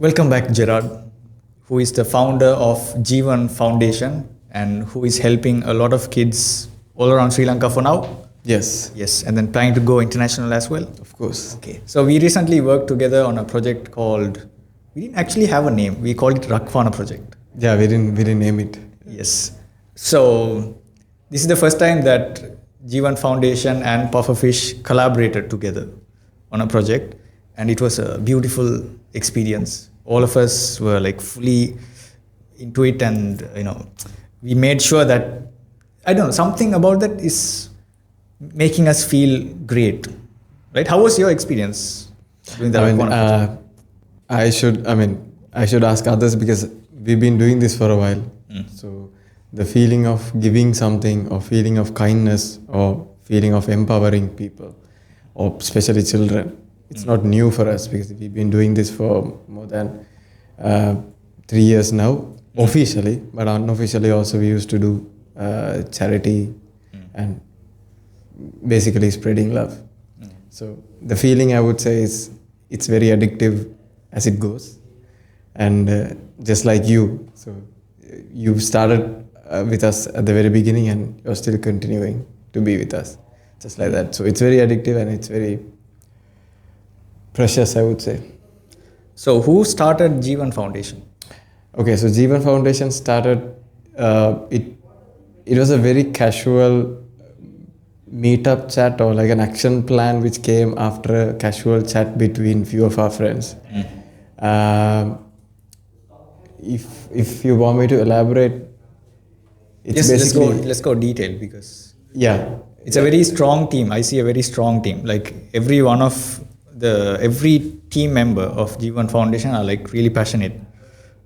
Welcome back, Gerard, who is the founder of Jeevan Foundation and who is helping a lot of kids all around Sri Lanka for now. Yes, Yes, and then planning to go international as well. of course. Okay, so we recently worked together on a project called, we didn't actually have a name, we called it Rakfana project. Yeah, we didn't name it. Yes. So this is the first time that Jeevan Foundation and Pufferfish collaborated together on a project, and it was a beautiful experience. All of us were like fully into it, and we made sure that I don't know, something about that is making us feel great, right? How was your experience doing that? I mean, I should ask others because we've been doing this for a while. So the feeling of giving something, or feeling of kindness, or feeling of empowering people, or especially children, it's not new for us because we've been doing this for more than 3 years now, officially, but unofficially also we used to do charity and basically spreading love. So the feeling I would say is it's very addictive as it goes, and just like you, so you started with us at the very beginning and you're still continuing to be with us, just like that. So it's very addictive and it's very precious, I would say. So who started Jeevan Foundation? Okay, so Jeevan Foundation started, it was a very casual meetup chat or like an action plan which came after a casual chat between few of our friends. If you want me to elaborate, it's Yes, basically let's go detailed because yeah. it's a very strong team. I see a very strong team. Like every team member of Jeevan Foundation are like really passionate,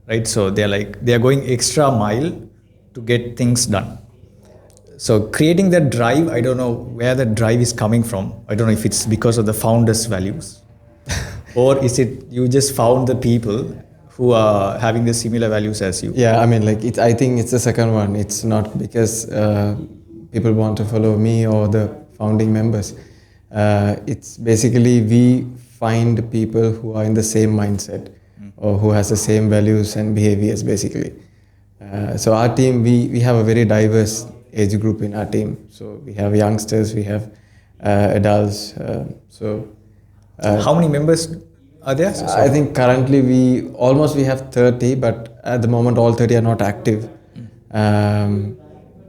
right? So they are going extra mile to get things done. So creating that drive, I don't know where the drive is coming from. I don't know if it's because of the founders' values, or is it you just found the people who are having the similar values as you? Yeah, I mean, like I think it's the second one. It's not because people want to follow me or the founding members. It's basically we find people who are in the same mindset or who has the same values and behaviors, basically. So our team, we have a very diverse age group in our team. So we have youngsters, we have adults. How many members are there? I think currently we have 30, but at the moment all 30 are not active.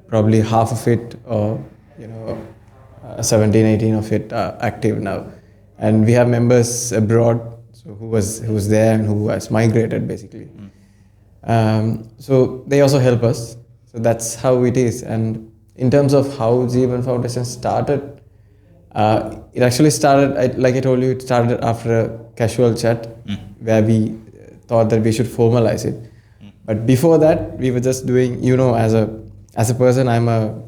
Probably half of it, or 17, 18 of it are active now. And we have members abroad, so who was there and who has migrated basically. So they also help us. So that's how it is. And in terms of how Jeevan Foundation started, it actually started, like I told you, it started after a casual chat where we thought that we should formalize it. But before that, we were just doing, as a person, I'm a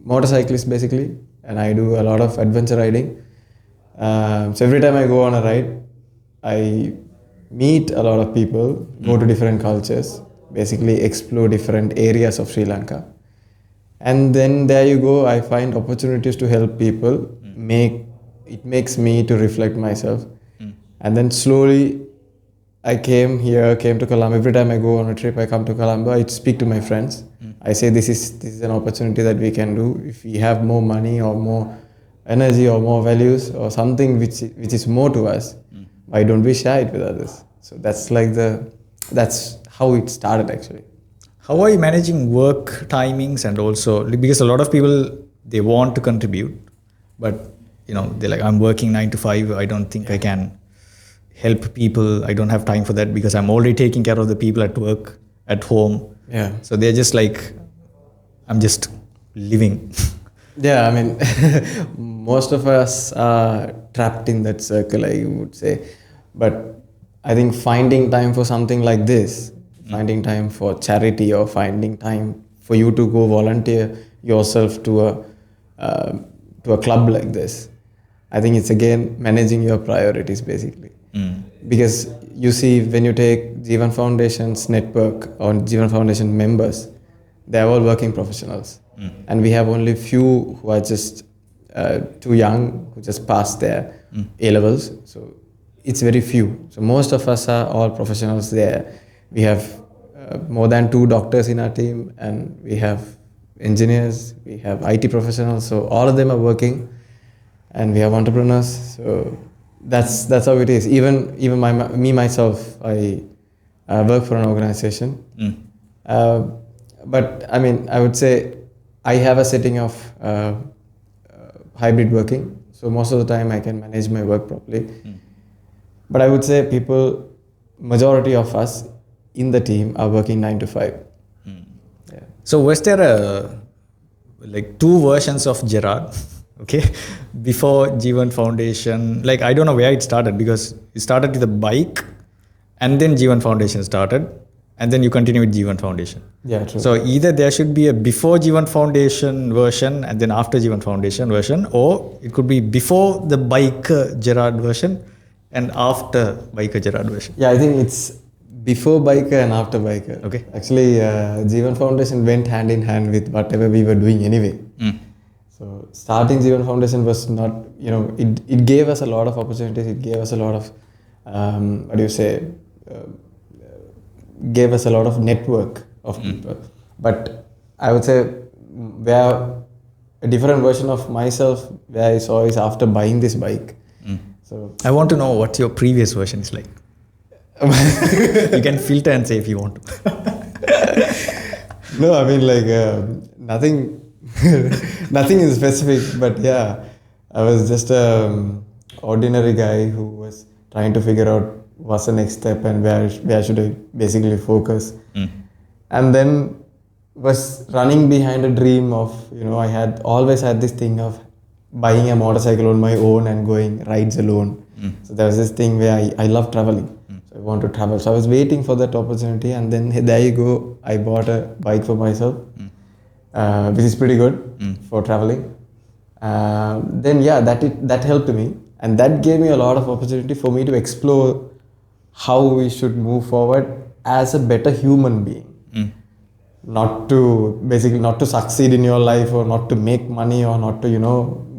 motorcyclist basically, and I do a lot of adventure riding. So every time I go on a ride, I meet a lot of people, go to different cultures, basically explore different areas of Sri Lanka. And then there you go, I find opportunities to help people. It makes me to reflect myself. And then slowly I came to Colombo. Every time I go on a trip, I come to Colombo, I speak to my friends. I say this is an opportunity that we can do. If we have more money or more energy or more values or something which is more to us, why don't we share it with others? So that's how it started actually. How are you managing work timings, and also because a lot of people, they want to contribute, but they're like, I'm working 9 to 5. I don't think I can help people. I don't have time for that because I'm already taking care of the people at work, at home. Yeah. So they're just like, I'm just living. Yeah, I mean, most of us are trapped in that circle, I would say. But I think finding time for something like this, finding time for charity, or finding time for you to go volunteer yourself to a club like this, I think it's again managing your priorities basically. Because you see, when you take Jeevan Foundation's network or Jeevan Foundation members, they're all working professionals. And we have only few who are just too young, who just passed their A-levels. So it's very few. So most of us are all professionals there. We have more than 2 doctors in our team, and we have engineers, we have IT professionals. So all of them are working, and we have entrepreneurs. So that's how it is. Even me myself, I work for an organization. Uh, but I mean, I would say I have a setting of hybrid working. So most of the time I can manage my work properly. But I would say majority of us in the team are working 9 to 5. Yeah. So was there like 2 versions of Gerard? Okay, before Jeevan Foundation, like I don't know where it started, because it started with a bike, and then Jeevan Foundation started, and then you continue with Jeevan Foundation. Yeah, true. So either there should be a before Jeevan Foundation version and then after Jeevan Foundation version, or it could be before the biker Gerard version and after biker Gerard version. Yeah, I think it's before biker and after biker. Okay. Actually, Jeevan Foundation went hand in hand with whatever we were doing anyway. So starting Jeevan Foundation was not, it gave us a lot of opportunities. It gave us a lot of, gave us a lot of network of people. But I would say where a different version of myself where I saw is after buying this bike. So I want to know what your previous version is like. You can filter and say if you want to. No, I mean nothing. Nothing is specific, but yeah, I was just an ordinary guy who was trying to figure out what's the next step and where should I basically focus. And then was running behind a dream of, I had always had this thing of buying a motorcycle on my own and going rides alone. So there was this thing where I love traveling. So I want to travel. So I was waiting for that opportunity, and then there you go, I bought a bike for myself. Which is pretty good for traveling. Then yeah, that helped me, and that gave me a lot of opportunity for me to explore how we should move forward as a better human being. Not to succeed in your life, or not to make money, or not to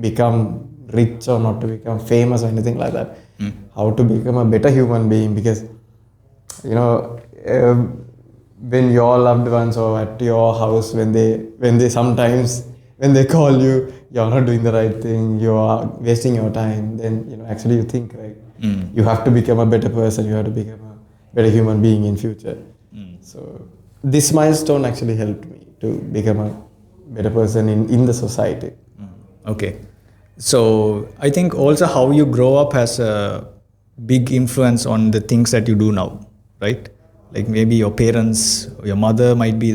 become rich, or not to become famous or anything like that. How to become a better human being, because when your loved ones or at your house, when they sometimes when they call you, you're not doing the right thing, you are wasting your time, then actually you think, right, you have to become a better person, you have to become a better human being in future. So this milestone actually helped me to become a better person in the society. Okay, so I think also how you grow up has a big influence on the things that you do now, right? Like maybe your parents, or your mother might be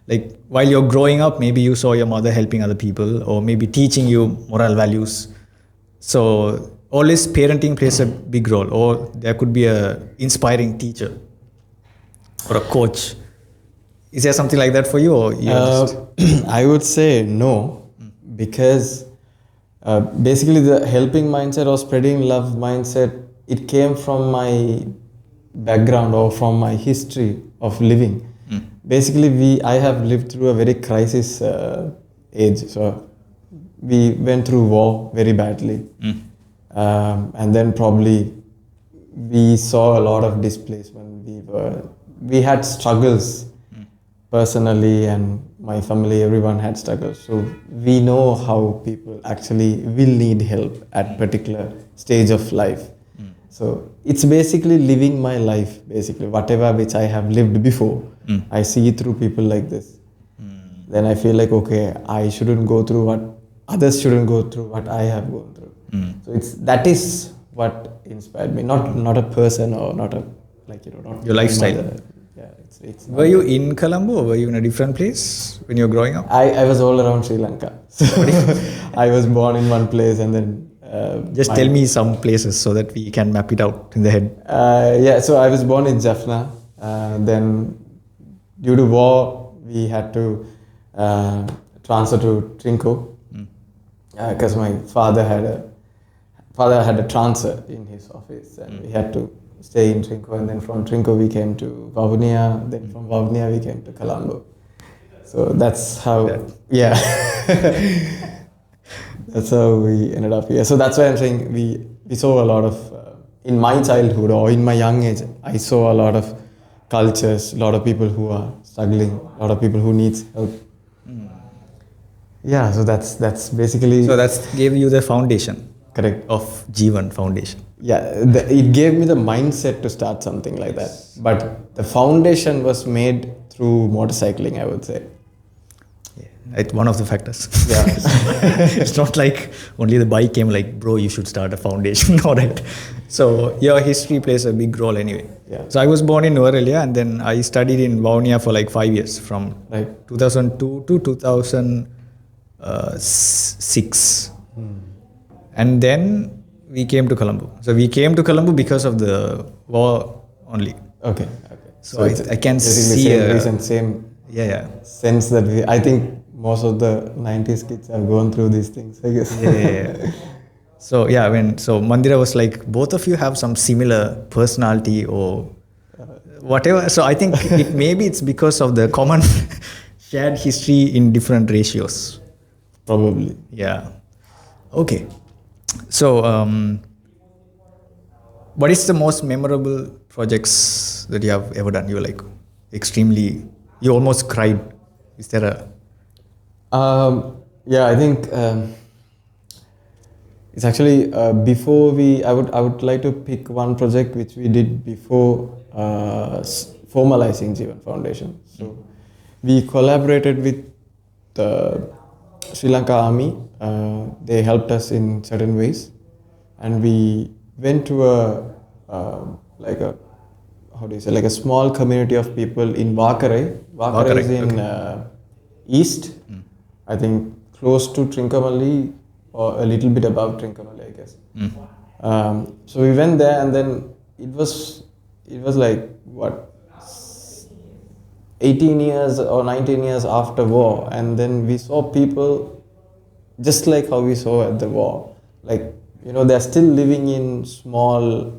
like while you're growing up, maybe you saw your mother helping other people, or maybe teaching you moral values. So always parenting plays a big role, or there could be a inspiring teacher or a coach. Is there something like that for you, or I would say no, because basically the helping mindset or spreading love mindset, it came from my background or from my history of living. Basically, I have lived through a very crisis age. So we went through war very badly, and then probably we saw a lot of displacement. We had struggles personally, and my family, everyone had struggles. So we know how people actually will need help at particular stage of life. So it's basically living my life, basically whatever which I have lived before. I see through people like this. Then I feel like, okay, I shouldn't go through what others shouldn't go through what I have gone through. So that is what inspired me, not a person, or not not your lifestyle. Yeah, it's Were you in Colombo, or were you in a different place when you were growing up? I was all around Sri Lanka. So I was born in one place, and then just tell me some places so that we can map it out in the head. Yeah, so I was born in Jaffna. Then due to war, we had to transfer to Trinco, because my father had a transfer in his office, and we had to stay in Trinco. And then from Trinco we came to Vavuniya. Then from Vavuniya we came to Colombo. So that's how. Yeah. That's how we ended up here. So that's why I'm saying we saw a lot of in my childhood or in my young age, I saw a lot of cultures, a lot of people who are struggling, a lot of people who needs help. Yeah, so that's basically So that's gave you the foundation correct. of Jeevan Foundation. Yeah, it gave me the mindset to start something like that. But the foundation was made through motorcycling, I would say. Yeah, it's one of the factors. Yeah. It's not like only the bike came like, bro, you should start a foundation. All right. So your history plays a big role anyway. Yeah. So I was born in Nuvarelia and then I studied in Vaunia for like 5 years from Right. 2002 to 2006. And then we came to Colombo. So we came to Colombo because of the war only. Okay. So I can basically see same a- reason, same Yeah. sense that I think most of the 90s kids have gone through these things, I guess. Yeah. So Mandira was like, both of you have some similar personality or whatever. So I think maybe it's because of the common shared history in different ratios. Probably. Yeah. Okay. So what is the most memorable projects that you have ever done? You were like you almost cried. Is there a Yeah, I think it's actually before I would like to pick one project which we did before formalizing Jeevan Foundation. So we collaborated with the Sri Lanka Army. They helped us in certain ways, and we went to like a small community of people in Vakarai. Vakarai is in east. I think close to Trincomalee or a little bit above Trincomalee, I guess. So we went there, and then it was like what 18 years or 19 years after war, and then we saw people just like how we saw at the war, like they're still living in small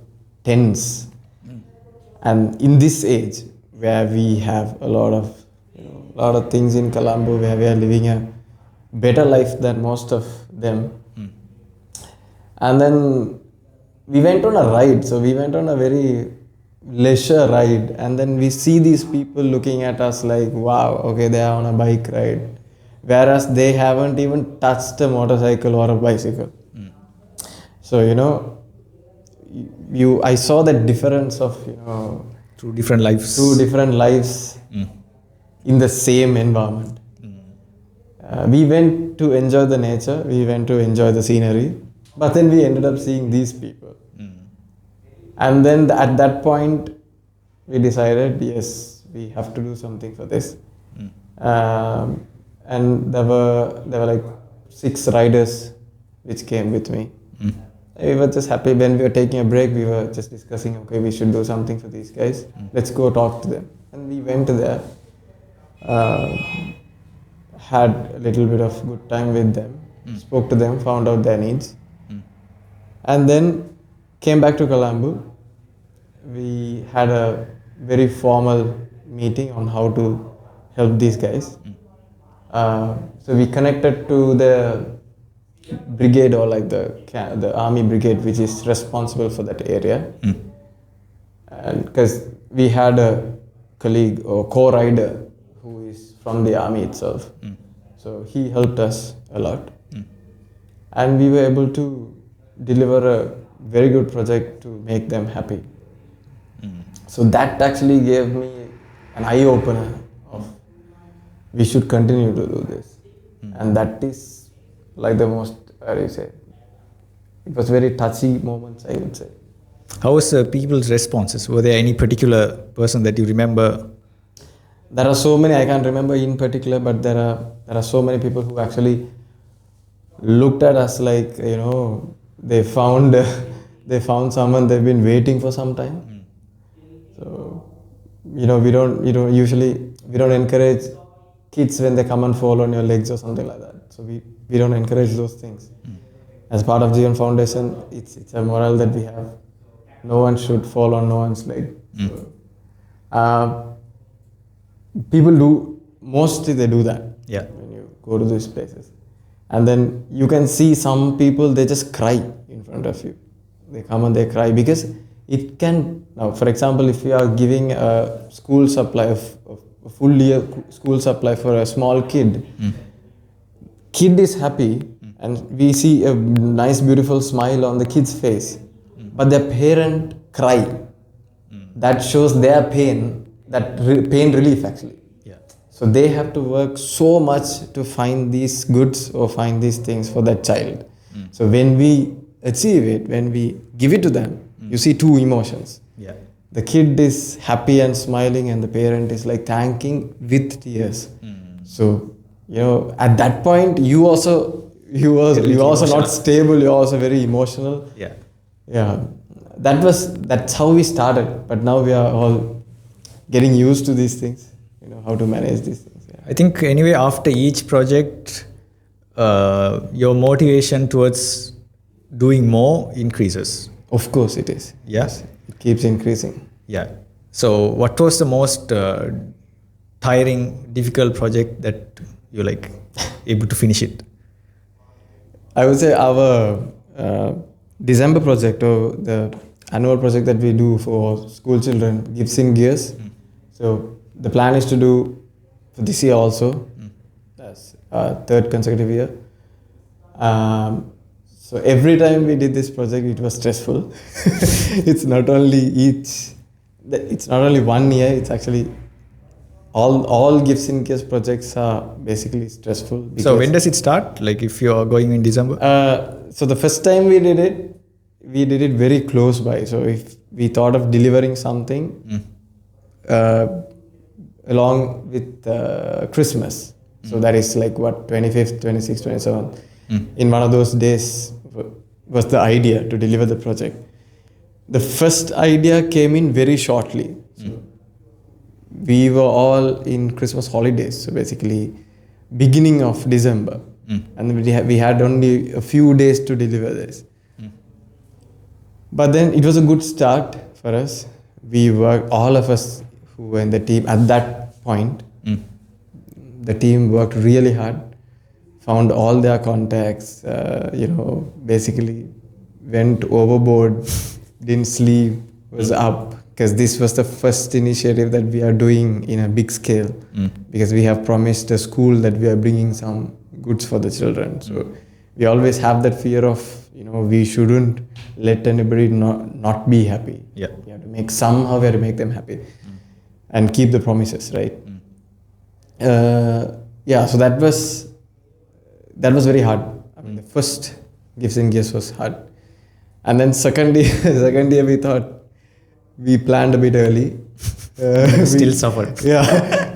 tents, and in this age where we have a lot of things in Colombo where we are living a better life than most of them. And then we went on a ride. So we went on a very leisure ride, and then we see these people looking at us like, wow, okay, they are on a bike ride, whereas they haven't even touched a motorcycle or a bicycle. So I saw that difference of two different lives? In the same environment. We went to enjoy the nature, we went to enjoy the scenery, but then we ended up seeing these people. And then at that point, we decided, yes, we have to do something for this. And there were like 6 riders which came with me. We were just happy. When we were taking a break, we were just discussing, okay, we should do something for these guys. Let's go talk to them. And we went there, had a little bit of good time with them, spoke to them, found out their needs, and then came back to Colombo. We had a very formal meeting on how to help these guys. So we connected to the brigade, or like the army brigade, which is responsible for that area. And because we had a colleague or co-rider who is from the army itself, so he helped us a lot, and we were able to deliver a very good project to make them happy. So that actually gave me an eye-opener of we should continue to do this. And that is like the most, it was very touchy moments, I would say. How was people's responses? Were there any particular person that you remember? There are so many, I can't remember in particular, but there are so many people who actually looked at us like, they found someone they've been waiting for some time. So, we don't encourage kids when they come and fall on your legs or something like that. So we don't encourage those things. As part of Jeevan Foundation, it's a moral that we have. No one should fall on no one's leg. So, mostly they do that. Yeah. When you go to these places. And then you can see some people, they just cry in front of you. They come and they cry because it can, now for example, if you are giving a school supply of a full year school supply for a small kid, kid is happy and we see a nice beautiful smile on the kid's face, but their parent cry. That shows their pain, pain relief actually. Yeah. So they have to work so much to find these goods or find these things for that child. So when we achieve it, when we give it to them, you see two emotions. Yeah. The kid is happy and smiling, and the parent is like thanking with tears. So, you know, at that point, you also not stable. You're also very emotional. Yeah. Yeah, that's how we started. But now we are all getting used to these things. You know how to manage these things. Yeah. I think anyway, after each project, your motivation towards doing more increases. Of course, it is. Yes. It keeps increasing. Yeah. So, what was the most tiring, difficult project that you like able to finish it? I would say our December project, or the annual project that we do for school children, Gifts in Gears. So the plan is to do for this year also. That's our third consecutive year. So every time we did this project, it was stressful. It's not only one year. It's actually all Gifts in Gears projects are basically stressful. So when does it start? Like if you are going in December? So the first time we did it very close by. So if we thought of delivering something along with Christmas, so that is like what, 25th, 26th, 27th. In one of those days was the idea to deliver the project. The first idea came in very shortly. So we were all in Christmas holidays, so basically beginning of December, and we had only a few days to deliver this. But then it was a good start for us. We worked, all of us who were in the team at that point, the team worked really hard, found all their contacts, basically went overboard, didn't sleep, was up, because this was the first initiative that we are doing in a big scale, because we have promised the school that we are bringing some goods for the children. So we always have that fear of, we shouldn't let anybody not be happy. Yeah. We have to make them happy and keep the promises, right? So that was very hard. I mean, the first Gifts in Gears was hard. And then second year we thought, we planned a bit early. Still suffered. Yeah,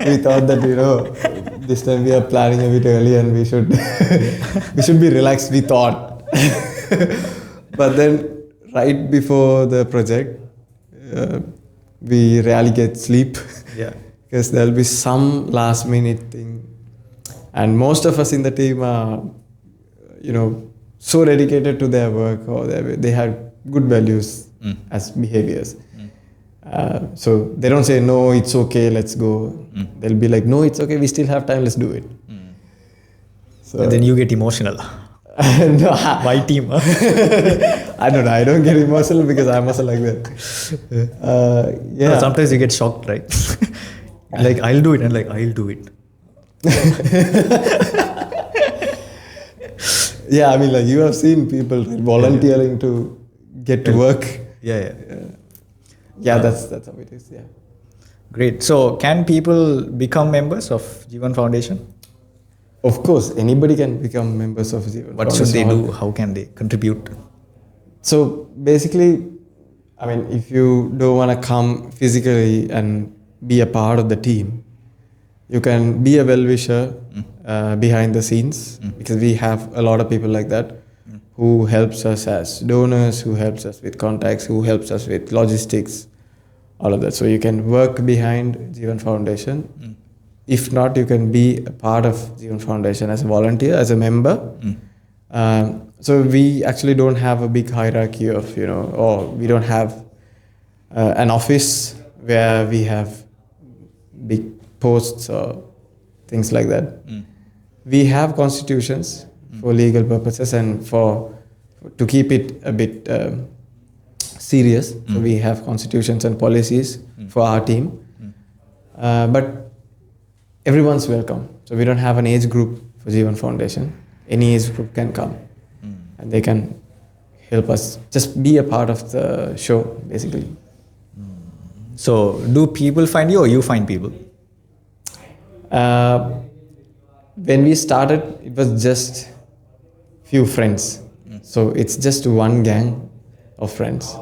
we thought that, this time we are planning a bit early and we should be relaxed, we thought. But then right before the project, we rarely get sleep. Yeah. Because there'll be some last minute thing. And most of us in the team are, so dedicated to their work, or they have good values as behaviors. So they don't say, no, it's okay, let's go. They'll be like, no, it's okay, we still have time, let's do it. So And then you get emotional. no, My team. I don't know, I don't get emotional because I'm also like that. No, sometimes you get shocked, right? Like, I'll do it, and like, I'll do it. Yeah, I mean, like, you have seen people volunteering to get to work. Yeah. Yeah, that's how it is. Yeah. Great. So, can people become members of Jeevan Foundation? Of course, anybody can become members of Jeevan Foundation. What should they do? How can they contribute? So basically, I mean, if you don't want to come physically and be a part of the team, you can be a well-wisher behind the scenes, because we have a lot of people like that who helps us as donors, who helps us with contacts, who helps us with logistics, all of that. So you can work behind Jeevan Foundation. If not, you can be a part of Jeevan Foundation as a volunteer, as a member. So we actually don't have a big hierarchy of, or we don't have an office where we have big posts or things like that. We have constitutions for legal purposes and to keep it a bit serious. So we have constitutions and policies for our team. But everyone's welcome. So we don't have an age group for Jeevan Foundation. Any age group can come and they can help us just be a part of the show, basically. So do people find you or you find people? When we started, it was just few friends. So it's just one gang of friends.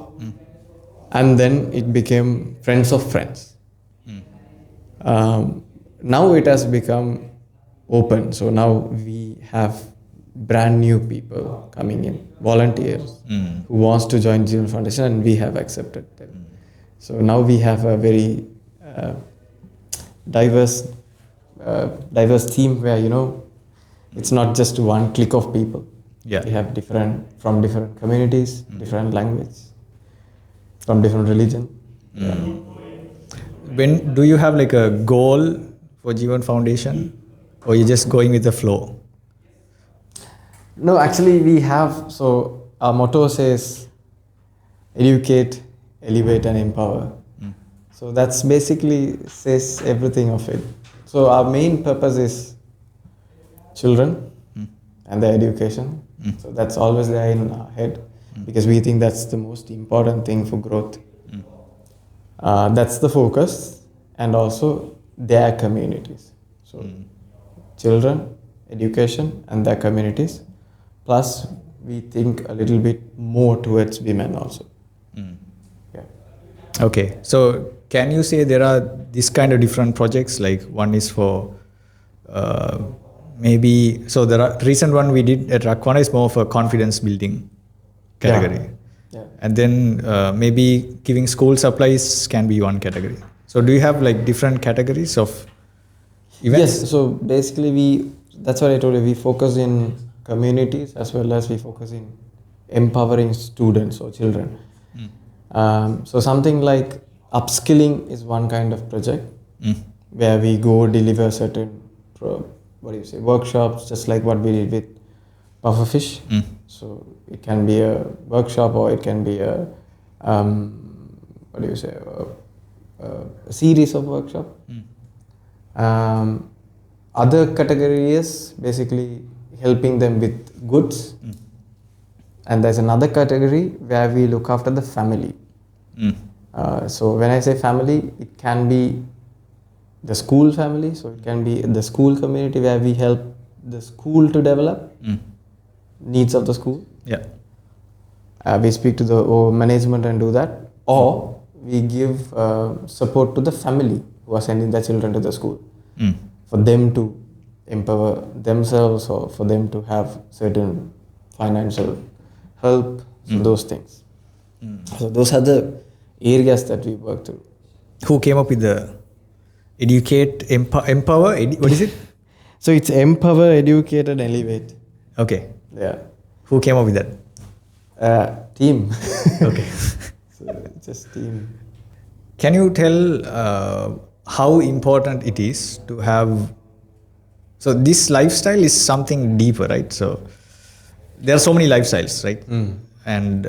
And then it became friends of friends. Now it has become open. So now we have brand new people coming in, volunteers who wants to join Jeevan Foundation, and we have accepted them. So now we have a very diverse team where, it's not just one clique of people. Yeah. We have from different communities, different language, from different religion. When do you have like a goal for Jeevan Foundation, or you're just going with the flow? No, actually we have, so our motto says educate, elevate and empower. So that's basically says everything of it. So our main purpose is children and their education. So that's always there in our head because we think that's the most important thing for growth. That's the focus, and also their communities. So children, education and their communities. Plus we think a little bit more towards women also. Yeah. Okay, so can you say there are this kind of different projects, like one is for maybe, so the recent one we did at Rakwana is more of a confidence building category. Yeah. And then maybe giving school supplies can be one category. So do you have like different categories of events? Yes, so basically that's what I told you, we focus in communities as well as we focus in empowering students or children. So something like upskilling is one kind of project where we go deliver certain workshops, just like what we did with Pufferfish. So it can be a workshop or it can be a a series of workshop. Other category is basically helping them with goods. And there's another category where we look after the family. So when I say family, it can be the school family, so it can be the school community where we help the school to develop needs of the school. Yeah. We speak to the management and do that, or we give support to the family who are sending their children to the school for them to empower themselves or for them to have certain financial help, so those things. So those are the areas that we work through. Who came up with the educate, empower, what is it? So it's empower, educate and elevate. Okay. Yeah. Who came up with that? Team. Okay. So just team. Can you tell how important it is to have, so this lifestyle is something deeper, right? So there are so many lifestyles, right? And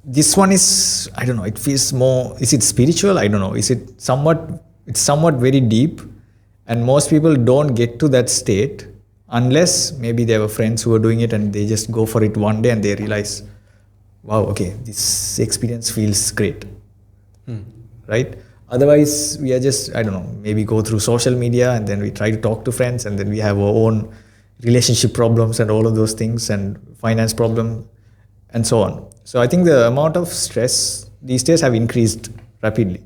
this one is, I don't know, it feels more, is it spiritual? I don't know. Is it somewhat, it's somewhat very deep, and most people don't get to that state unless maybe they have friends who are doing it and they just go for it one day and they realize, wow, okay, this experience feels great, right? Otherwise, we are just, I don't know, maybe go through social media and then we try to talk to friends and then we have our own relationship problems and all of those things and finance problem and so on. So I think the amount of stress these days have increased rapidly.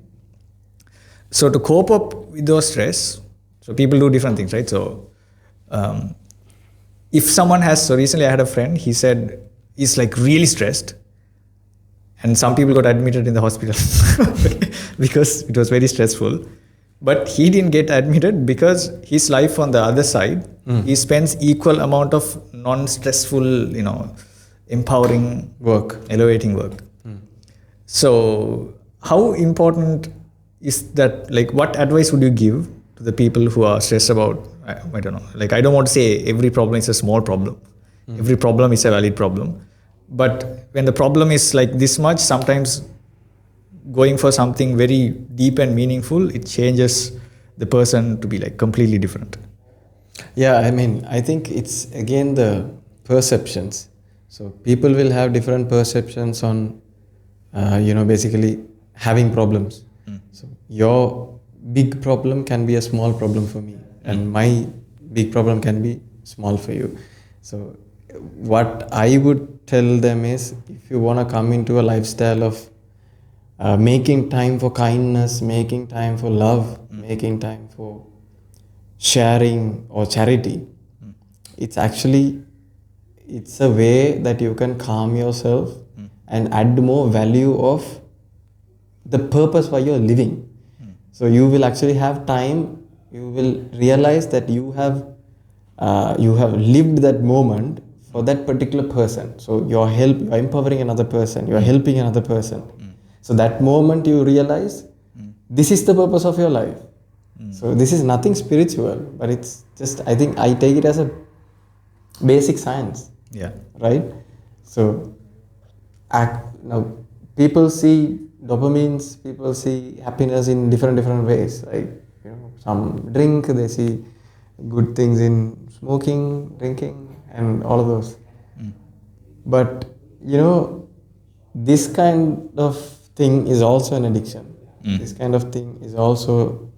So to cope up with those stress, so people do different things, right? So if someone has, so recently I had a friend, he said he's like really stressed, and some people got admitted in the hospital because it was very stressful. But he didn't get admitted because his life on the other side, he spends equal amount of non-stressful, empowering Work. elevating work. So how important is that, like what advice would you give to the people who are stressed about, I don't know, like I don't want to say every problem is a small problem. Every problem is a valid problem. But when the problem is like this much, sometimes going for something very deep and meaningful, it changes the person to be like completely different. Yeah, I mean, I think it's again the perceptions. So people will have different perceptions on, basically having problems. So your big problem can be a small problem for me, and my big problem can be small for you. So what I would tell them is, if you want to come into a lifestyle of making time for kindness, making time for love, making time for sharing or charity, it's a way that you can calm yourself and add more value of the purpose why you're living. So you will actually have time, you will realize that you have lived that moment for that particular person. So you're empowering another person, you're helping another person. So that moment you realize this is the purpose of your life. So this is nothing spiritual, but it's just, I think I take it as a basic science. Yeah. Right? So now people see dopamines, people see happiness in different ways. Like, some drink, they see good things in smoking, drinking, and all of those. But this kind of thing is also an addiction. This kind of thing is also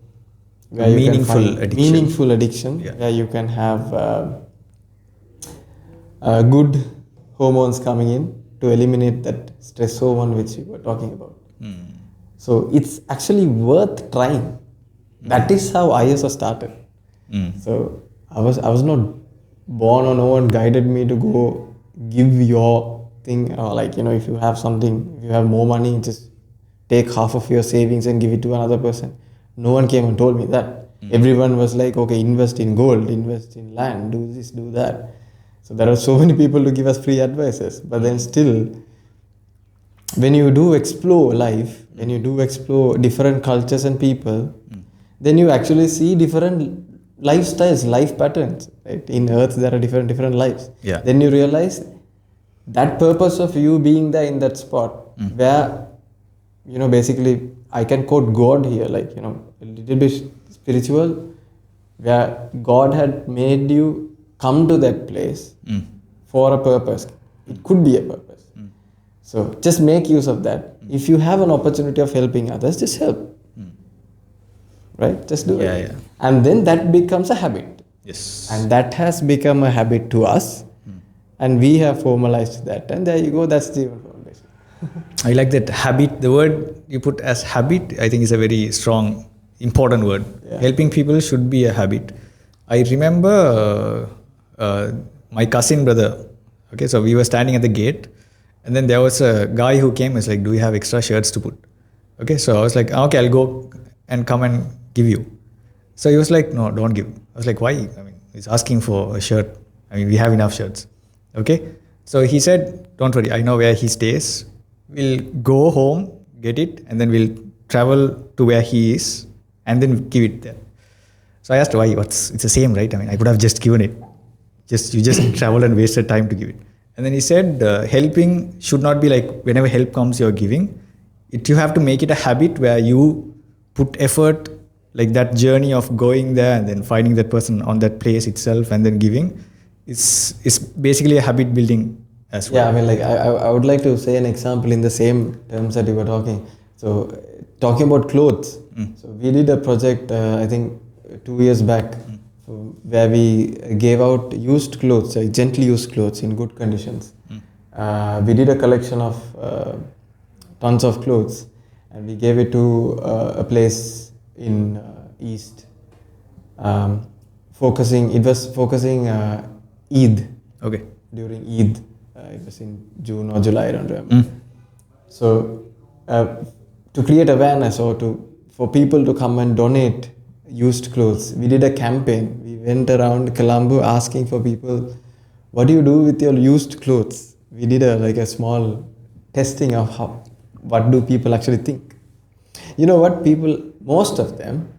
where you can find meaningful addiction, where you can have good hormones coming in to eliminate that stress hormone which you were talking about. So it's actually worth trying. That is how ISO started. So I was not born, or no one guided me to go give your thing, or like, if you have something, if you have more money, just take half of your savings and give it to another person. No one came and told me that. Everyone was like, okay, invest in gold, invest in land, do this, do that. So there are so many people to give us free advices. But then still, when you do explore life, when you do explore different cultures and people, then you actually see different lifestyles, life patterns. Right? In Earth, there are different lives. Yeah. Then you realize that purpose of you being there in that spot, where, basically, I can quote God here, like, a little bit spiritual, where God had made you come to that place for a purpose. It could be a purpose. So just make use of that. If you have an opportunity of helping others, just help. Right? Just do it. Yeah. And then that becomes a habit. Yes. And that has become a habit to us. And we have formalized that. And there you go, that's Jeevan Foundation. I like that habit. The word you put as habit, I think, is a very strong, important word. Yeah. Helping people should be a habit. I remember my cousin brother. Okay, so we were standing at the gate, and then there was a guy who came. Was like, "Do you have extra shirts to put?" Okay, so I was like, "Okay, I'll go and come and give you." So he was like, "No, don't give." I was like, "Why?" I mean, he's asking for a shirt. I mean, we have enough shirts. Okay, so he said, "Don't worry, I know where he stays. We'll go home, get it, and then we'll travel to where he is, and then give it there." So I asked, "Why? It's the same, right? I mean, I could have just given it. You just traveled and wasted time to give it." And then he said, "Helping should not be like whenever help comes, you're giving. You have to make it a habit where you put effort, like that journey of going there and then finding that person on that place itself and then giving. It's basically a habit building as well." Yeah, I mean, like, I would like to say an example in the same terms that you were talking. So, talking about clothes. So, we did a project, I think, 2 years back, where we gave out used clothes, like gently used clothes in good conditions. We did a collection of tons of clothes, and we gave it to a place in East. It was focusing Eid. Okay. During Eid. It was in June or July, I don't remember. So, to create awareness, or for people to come and donate used clothes, we did a campaign. We went around Colombo asking for people, what do you do with your used clothes? We did a small testing of what do people actually think. You know what, most of them,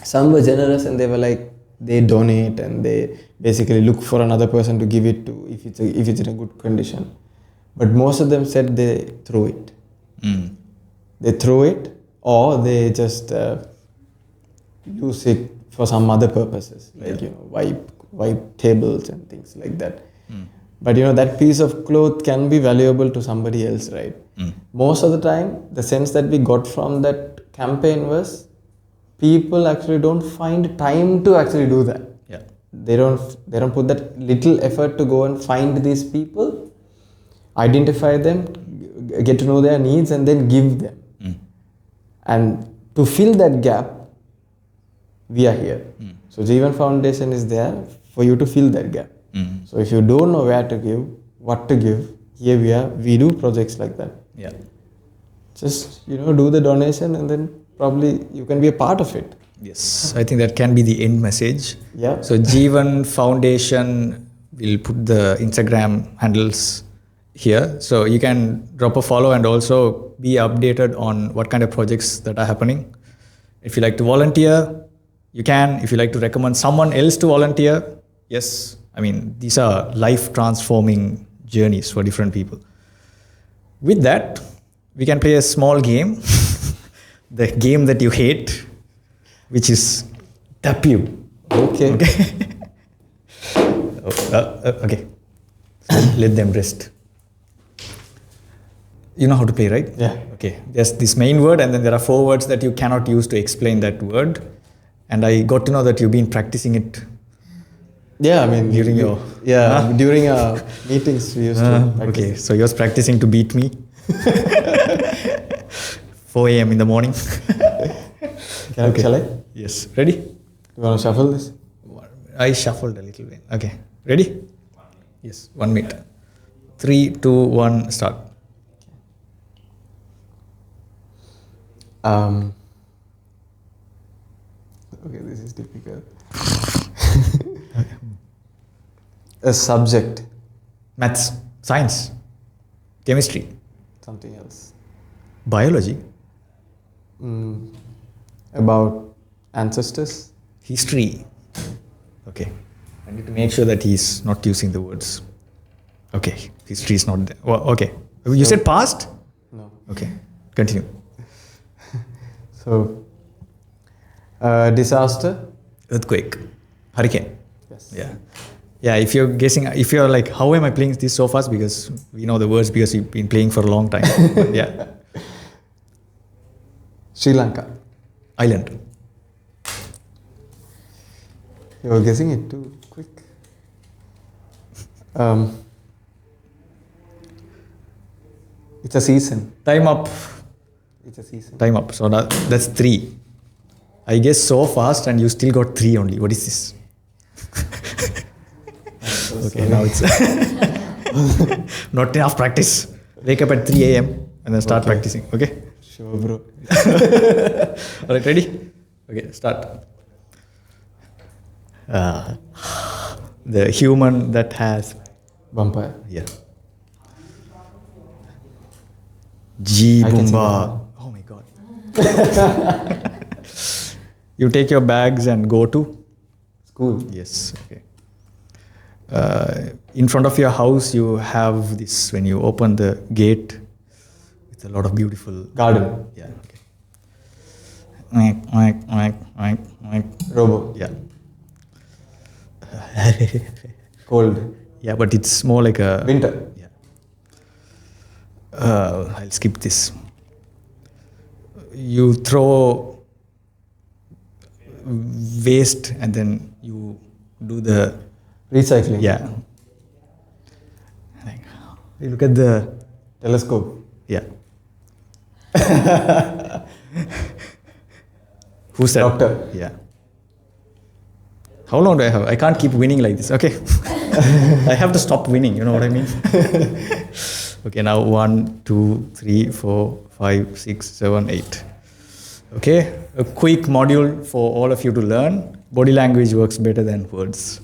some were generous and they were like, they donate and they basically look for another person to give it to if it's in a good condition. But most of them said they throw it. they throw it, or they just use it for some other purposes, like wipe tables and things like that. But that piece of cloth can be valuable to somebody else, right? Most of the time, the sense that we got from that campaign was people actually don't find time to actually do that. Yeah. They don't put that little effort to go and find these people, identify them, get to know their needs, and then give them. And to fill that gap, we are here. So Jeevan Foundation is there for you to fill that gap. So if you don't know where to give, what to give, here we are. We do projects like that. Yeah. Just do the donation, and then probably you can be a part of it. Yes, I think that can be the end message. Yeah. So Jeevan Foundation will put the Instagram handles here, so you can drop a follow and also be updated on what kind of projects that are happening. If you like to volunteer, you can. If you like to recommend someone else to volunteer, yes. I mean, these are life transforming journeys for different people. With that, we can play a small game, the game that you hate, which is tap you. Okay. Okay. So let them rest. You know how to play, right? Yeah. Okay. There's this main word, and then there are 4 words that you cannot use to explain that word. And I got to know that you've been practicing it. Yeah, I mean During your- during our meetings we used to practice. Okay, so you're practicing to beat me. 4 a.m. in the morning. Shall I? Yes. Ready? You want to shuffle this? I shuffled a little bit. Okay. Ready? Yes. 1 minute. 3, 2, 1, start. Okay, this is difficult. A subject. Maths, science, chemistry, Something else. biology, About ancestors. history. Okay. I need to make sure that he's not using the words. Okay. History is not there. Well, okay. You said past? No. Okay. Continue. So, disaster. Earthquake, hurricane. Yes. Yeah. Yeah, if you're guessing, if you're like, how am I playing this so fast? Because we know the words because you've been playing for a long time. But yeah. Sri Lanka. Island. You were guessing it too quick. It's a season. Time up. It's a season. Time up. So that's 3. I guess so fast and you still got 3 only. What is this? Okay, now it's not enough practice. Wake up at 3 a.m. and then start practicing. Okay? Sure, bro. Alright, ready? Okay, start. The human that has. Vampire. Yeah. G I can see Bumba. Oh my god. You take your bags and go to? School. Yes. Okay. In front of your house, you have this when you open the gate with a lot of beautiful Garden. Yeah. Okay. Robo. Yeah. Cold. Yeah, but it's more like a Winter. Yeah. I'll skip this. You throw waste and then you do the Recycling. yeah. Like, you look at the Telescope. yeah. Who's that? Doctor. Yeah. How long do I have? I can't keep winning like this. Okay. I have to stop winning. You know what I mean? Okay. Now 1, 2, 3, 4, 5, 6, 7, 8. Okay. A quick module for all of you to learn. Body language works better than words.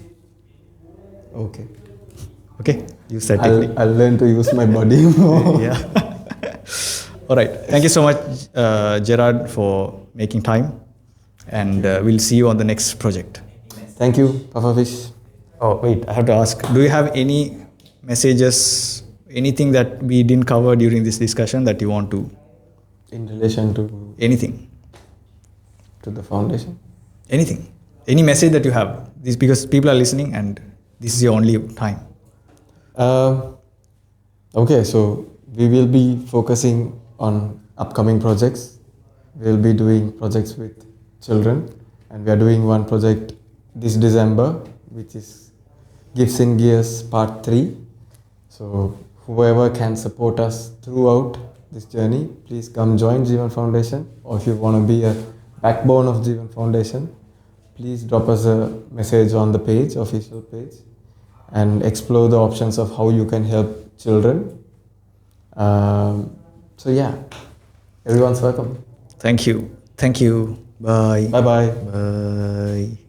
Okay. Okay. Use that technique. I'll learn to use my body more. Yeah. All right. Thank you so much, Gerard, for making time. And we'll see you on the next project. Thank you, Pufferfish. Oh, wait. I have to ask. Do you have any messages, anything that we didn't cover during this discussion that you want to in relation to Anything. the foundation? Anything. Any message that you have. This because people are listening and this is your only time. Okay, so we will be focusing on upcoming projects. We'll be doing projects with children, and we are doing one project this December, which is Gifts in Gears Part 3. So whoever can support us throughout this journey, please come join Jeevan Foundation. Or if you want to be a backbone of Jeevan Foundation, please drop us a message on the page, official page, and explore the options of how you can help children. So yeah, everyone's welcome. Thank you. Thank you. Bye. Bye bye. Bye.